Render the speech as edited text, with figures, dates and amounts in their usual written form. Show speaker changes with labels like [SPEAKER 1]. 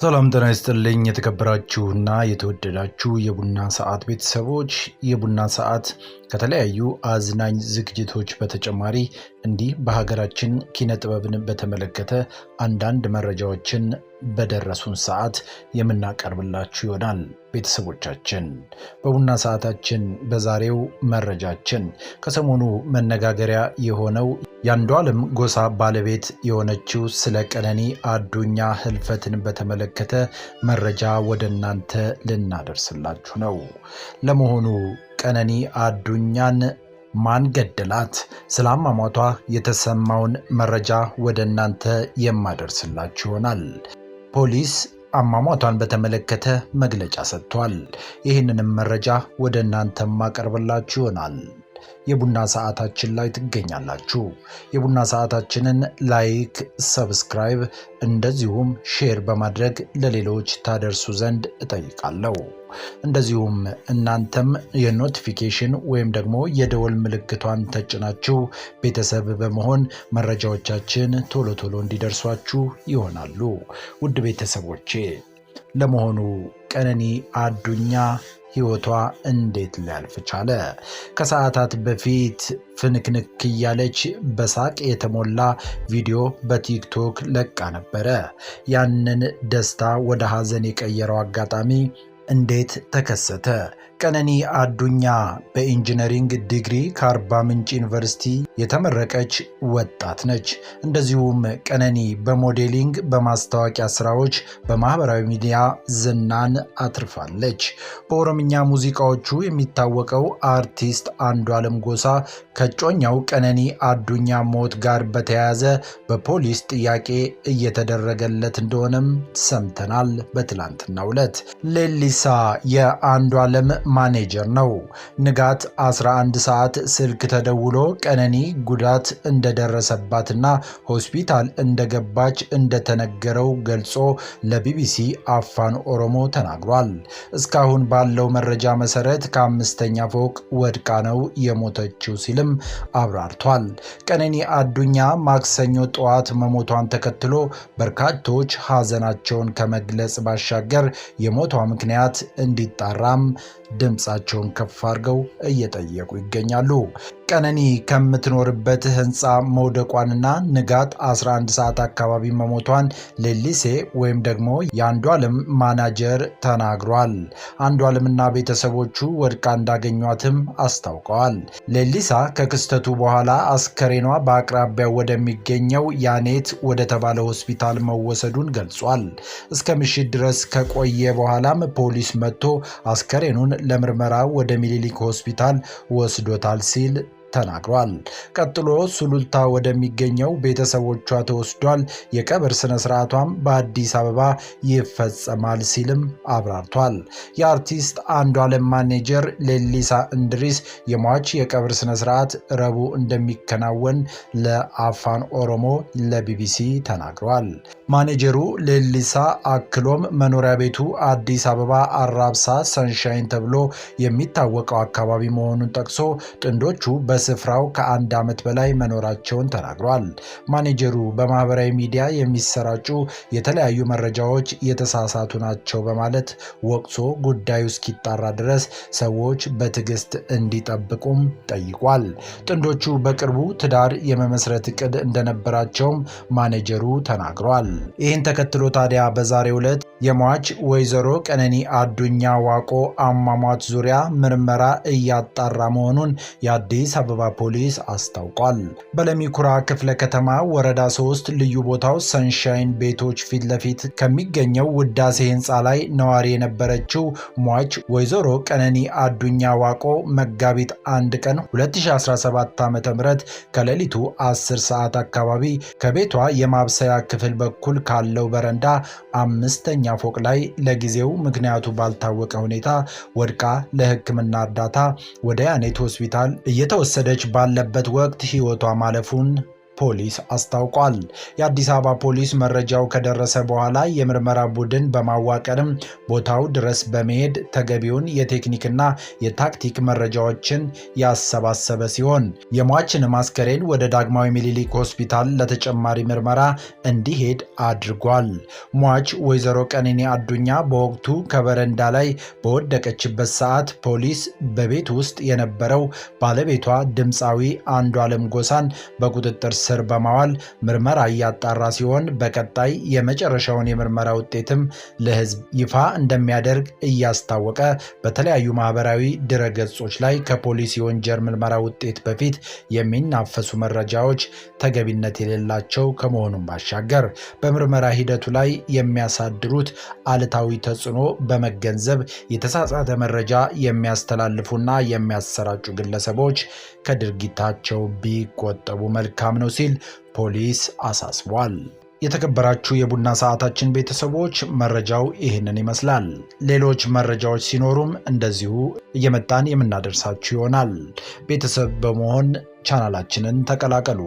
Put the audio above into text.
[SPEAKER 1] ሰላም ጤና ይስጥልኝ የተከበራችሁና የተወደዳችሁ የቡና ሰዓት ቤተሰቦች። የቡና ሰዓት ከተለያዩ አዝናኝ ዝግጅቶች በተጨማሪ እንዲህ በሀገራችን ኪነ ጥበብን በተመለከተ አንዳንድ መረጃዎችን በደረሱን ሰዓት የምናቀርብላችሁ ይሆናል። ቤተሰቦቻችን በቡና ሰዓታችን በዛሬው መረጃችን ከሰሞኑ መነጋገሪያ የሆነው የአንዷለም ጎሳ ባለቤት የሆነችው ስለ ቀነኒ አዱኛ ህልፈትን በተመለከተ መረጃ ወደ እናንተ ልናደርስላችሁ ነው። ለመሆኑ ቀነኒ አዱኛን ማን ገደላት? ስለ አሟሟቷ የተሰማውን መረጃ ወደ እናንተ የማደርስላችሁ ይሆናል። ፖሊስ አሟሟቷን በተመለከተ መግለጫ ሰጥቷል። ይህንንም መረጃ ወደ እናንተ ማቀርብላችሁ ይሆናል። የቡና ሰዓታችን ላይ ትገኛላችሁ። የቡና ሰዓታችንን ላይክ፣ ሰብስክራይብ እንደዚሁም ሼር በማድረግ ለሌሎች ታደርሱ ዘንድ እጠይቃለሁ። እንደዚሁም እናንተም የኖቲፊኬሽን ወይም ደግሞ የደወል ምልክቷን ተጭናችሁ ቤተሰብ በመሆን መረጃዎቻችን ቶሎ ቶሎ እንዲደርሷችሁ ይሆናሉ። ውድ ቤተሰቦቼ ለመሆኑ ቀነኒ አዱኛ ሕይወቷ እንዴት ሊያልፍ ቻለ? ከሰዓታት በፊት ፍንክንክ እያለች በሳቅ የተሞላ ቪዲዮ በቲክቶክ ለቃ ነበረ። ያንን ደስታ ወደ ሐዘን የቀየረው አጋጣሚ እንዴት ተከሰተ? ቀነኒ አዱኛ በኢንጂነሪንግ ዲግሪ ከአርባ ምንጭ ዩኒቨርሲቲ የተመረቀች ወጣት ነች። እንደዚሁም ቀነኒ በሞዴሊንግ፣ በማስታወቂያ ስራዎች በማህበራዊ ሚዲያ ዝናን አትርፋለች። በኦሮምኛ ሙዚቃዎቹ የሚታወቀው አርቲስት አንዷለም ጎሳ ከጮኛው ቀነኒ አዱኛ ሞት ጋር በተያያዘ በፖሊስ ጥያቄ እየተደረገለት እንደሆነም ሰምተናል። በትላንትናው ዕለት ሌሊሳ የአንዷለም ማኔጀር ነው። ንጋት 11 ሰዓት ስልክ ተደውሎ ቀነኒ ጉዳት እንደደረሰባትና ሆስፒታል እንደገባች እንደተነገረው ገልጾ ለቢቢሲ አፋን ኦሮሞ ተናግሯል። እስካሁን ባለው መረጃ መሰረት ከአምስተኛ ፎቅ ወድቃ ነው የሞተችው ሲልም አብራርቷል። ቀነኒ አዱኛ ማክሰኞ ጠዋት መሞቷን ተከትሎ በርካቶች ሐዘናቸውን ከመግለጽ ባሻገር የሞቷ ምክንያት እንዲጣራም ድምፃቸውን ከፍ አድርገው እየጠየቁ ይገኛሉ። ቀነኒ ከምትኖርበት ህንፃ መውደቋንና ንጋት 11 ሰዓት አካባቢ መሞቷን ሌሊሴ ወይም ደግሞ የአንዷለም ማናጀር ተናግሯል። አንዷለምና ቤተሰቦቹ ወድቃ እንዳገኟትም አስታውቀዋል። ሌሊሳ ከክስተቱ በኋላ አስከሬኗ በአቅራቢያው ወደሚገኘው ያኔት ወደ ተባለ ሆስፒታል መወሰዱን ገልጿል። እስከ ምሽት ድረስ ከቆየ በኋላም ፖሊስ መጥቶ አስከሬኑን ለምርመራ ወደ ሚኒሊክ ሆስፒታል ወስዶታል ሲል ተናግሯል። ቀጥሎ ሱሉልታ ወደሚገኘው ቤተሰቦቿ ተወስዷል። የቀብር ስነ ስርዓቷም በአዲስ አበባ ይፈጸማል ሲልም አብራርቷል። የአርቲስት አንዷለም ማኔጀር ሌሊሳ እንድሪስ የሟች የቀብር ስነ ስርዓት ረቡዕ እንደሚከናወን ለአፋን ኦሮሞ ለቢቢሲ ተናግሯል። ማኔጀሩ ሌሊሳ አክሎም መኖሪያ ቤቱ አዲስ አበባ አራብሳ ሰንሻይን ተብሎ የሚታወቀው አካባቢ መሆኑን ጠቅሶ ጥንዶቹ በስፍራው ከ1 ዓመት በላይ መኖራቸውን ተናግሯል። ማኔጀሩ በማህበራዊ ሚዲያ የሚሰራጩ የተለያዩ መረጃዎች የተሳሳቱ ናቸው በማለት ወቅሶ ጉዳዩ እስኪጣራ ድረስ ሰዎች በትዕግስት እንዲጠብቁም ጠይቋል። ጥንዶቹ በቅርቡ ትዳር የመመስረት እቅድ እንደነበራቸውም ማኔጀሩ ተናግሯል። ይህን ተከትሎ ታዲያ በዛሬው ዕለት የሟች ወይዘሮ ቀነኒ አዱኛ ዋቆ አሟሟት ዙሪያ ምርመራ እያጣራ መሆኑን የአዲስ አበባ ፖሊስ አስታውቋል። በለሚኩራ ክፍለ ከተማ ወረዳ 3 ልዩ ቦታው ሰንሻይን ቤቶች ፊት ለፊት ከሚገኘው ውዳሴ ህንፃ ላይ ነዋሪ የነበረችው ሟች ወይዘሮ ቀነኒ አዱኛ ዋቆ መጋቢት 1 ቀን 2017 ዓ.ም ከሌሊቱ 10 ሰዓት አካባቢ ከቤቷ የማብሰያ ክፍል በኩል ካለው በረንዳ 5ኛ ፎቅ ላይ ለጊዜው ምክንያቱ ባልታወቀ ሁኔታ ወድቃ ለሕክምና እርዳታ ወደ ያኔት ሆስፒታል እየተወሰደች ባለበት ወቅት ህይወቷ ማለፉን ፖሊስ አስታውቋል። የአዲስ አበባ ፖሊስ መረጃው ከደረሰ በኋላ የምርመራ ቡድን በማዋቀርም ቦታው ድረስ በመሄድ ተገቢውን የቴክኒክና የታክቲክ መረጃዎችን ያሰባሰበ ሲሆን የሟችን አስከሬን ወደ ዳግማዊ ምኒልክ ሆስፒታል ለተጨማሪ ምርመራ እንዲሄድ አድርጓል። ሟች ወይዘሮ ቀነኒ አዱኛ በወቅቱ ከበረንዳ ላይ በወደቀችበት ሰዓት ፖሊስ በቤት ውስጥ የነበረው ባለቤቷ ድምፃዊ አንዱዓለም ጎሳን በቁጥጥር ስር በማዋል ምርመራ እያጣራ ሲሆን በቀጣይ የመጨረሻውን የምርመራ ውጤትም ለሕዝብ ይፋ እንደሚያደርግ እያስታወቀ በተለያዩ ማህበራዊ ድረገጾች ላይ ከፖሊስ የወንጀል ምርመራ ውጤት በፊት የሚናፈሱ መረጃዎች ተገቢነት የሌላቸው ከመሆኑም ባሻገር በምርመራ ሂደቱ ላይ የሚያሳድሩት አሉታዊ ተጽዕኖ በመገንዘብ የተሳሳተ መረጃ የሚያስተላልፉና የሚያሰራጩ ግለሰቦች ከድርጊታቸው ቢቆጠቡ መልካም ነው ሲል ፖሊስ አሳስቧል። የተከበራችሁ የቡና ሰዓታችን ቤተሰቦች መረጃው ይህንን ይመስላል። ሌሎች መረጃዎች ሲኖሩም እንደዚሁ እየመጣን የምናደርሳችሁ ይሆናል። ቤተሰብ በመሆን ቻናላችንን ተቀላቀሉ።